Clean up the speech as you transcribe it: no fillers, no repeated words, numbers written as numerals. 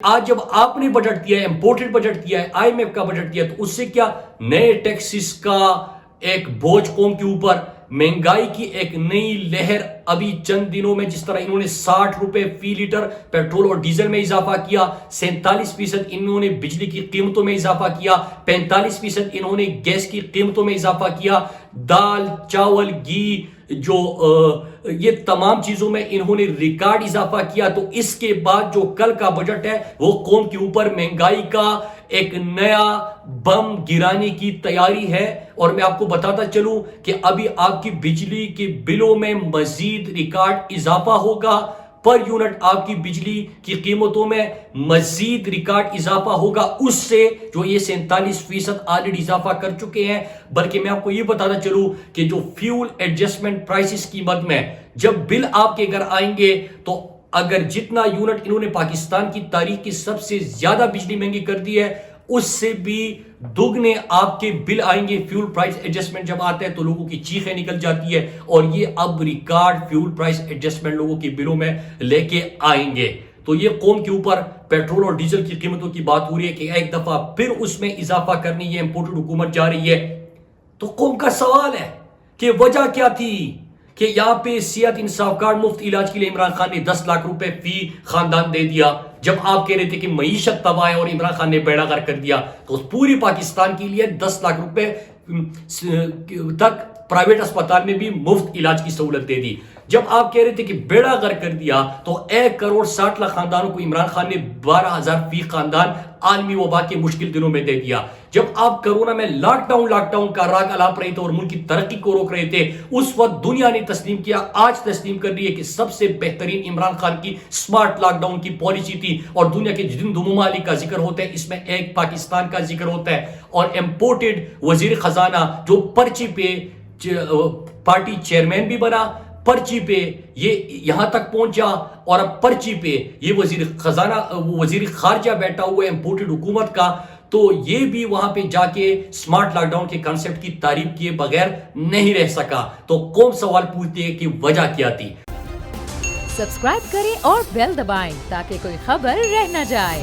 آج جب آپ نے بجٹ دیا ہے، امپورٹڈ بجٹ دیا ہے، آئی ایم ایف کا بجٹ دیا ہے، تو اس سے کیا نئے ٹیکسز کا ایک بوجھ قوم کے اوپر، مہنگائی کی ایک نئی لہر ابھی چند دنوں میں جس طرح انہوں نے 60 روپے فی لیٹر پیٹرول اور ڈیزل میں اضافہ کیا، 47% انہوں نے بجلی کی قیمتوں میں اضافہ کیا، 45% انہوں نے گیس کی قیمتوں میں اضافہ کیا، دال، چاول، گھی، جو یہ تمام چیزوں میں انہوں نے ریکارڈ اضافہ کیا۔ تو اس کے بعد جو کل کا بجٹ ہے وہ قوم کے اوپر مہنگائی کا ایک نیا بم گرانے کی تیاری ہے۔ اور میں آپ کو بتاتا چلوں کہ ابھی آپ کی بجلی کے بلوں میں مزید ریکارڈ اضافہ ہوگا، پر یونٹ آپ کی بجلی کی قیمتوں میں مزید ریکارڈ اضافہ ہوگا اس سے جو یہ 47% آلریڈی اضافہ کر چکے ہیں۔ بلکہ میں آپ کو یہ بتاتا چلوں کہ جو فیول ایڈجسٹمنٹ پرائسز کی مد میں جب بل آپ کے گھر آئیں گے تو اگر جتنا یونٹ انہوں نے پاکستان کی تاریخ کی سب سے زیادہ بجلی مہنگی کر دی ہے اس سے بھی دگنے آپ کے بل آئیں گے۔ فیول پرائس ایڈجسٹمنٹ جب آتا ہے تو لوگوں کی چیخیں نکل جاتی ہے، اور یہ اب ریکارڈ فیول پرائس ایڈجسٹمنٹ لوگوں کے بلوں میں لے کے آئیں گے۔ تو یہ قوم کے اوپر پیٹرول اور ڈیزل کی قیمتوں کی بات ہو رہی ہے کہ ایک دفعہ پھر اس میں اضافہ کرنے یہ امپورٹڈ حکومت جا رہی ہے۔ تو قوم کا سوال ہے کہ وجہ کیا تھی کہ یہاں پہ صحت انصاف کارڈ مفت علاج کے لیے عمران خان نے 10 لاکھ روپے فی خاندان دے دیا، جب آپ کہہ رہے تھے کہ معیشت تباہ ہے اور عمران خان نے بیڑا غرق کر دیا، تو پوری پاکستان کے لیے 10 لاکھ روپے تک پرائیویٹ اسپتال میں بھی مفت علاج کی سہولت دے دی۔ جب آپ کہہ رہے تھے کہ بیڑا غرق کر دیا تو 1.60 کروڑ خاندانوں کو عمران خان نے 12,000 فی خاندان عالمی وبا کے مشکل دنوں میں دے دیا۔ جب آپ کرونا میں لاک ڈاؤن کا راگ الاپ رہے تھے اور ملک کی ترقی کو روک رہے تھے، اس وقت دنیا نے تسلیم کیا، آج تسلیم کر رہی ہے کہ سب سے بہترین عمران خان کی سمارٹ لاک ڈاؤن کی پالیسی تھی۔ اور دنیا کے جن دو ممالک کا ذکر ہوتا ہے اس میں ایک پاکستان کا ذکر ہوتا ہے، اور امپورٹڈ وزیر خزانہ جو پرچی پہ پارٹی چیئرمین بھی بنا، پرچی پہ یہ یہاں تک پہنچا، اور اب پرچی پہ یہ وزیر خارجہ بیٹھا ہوا ہے امپورٹڈ حکومت کا، تو یہ بھی وہاں پہ جا کے سمارٹ لاک ڈاؤن کے کنسپٹ کی تعریف کیے بغیر نہیں رہ سکا۔ تو قوم سوال پوچھتی ہے کہ وجہ کیا تھی۔ سبسکرائب کریں اور بیل دبائیں تاکہ کوئی خبر رہ نہ جائے۔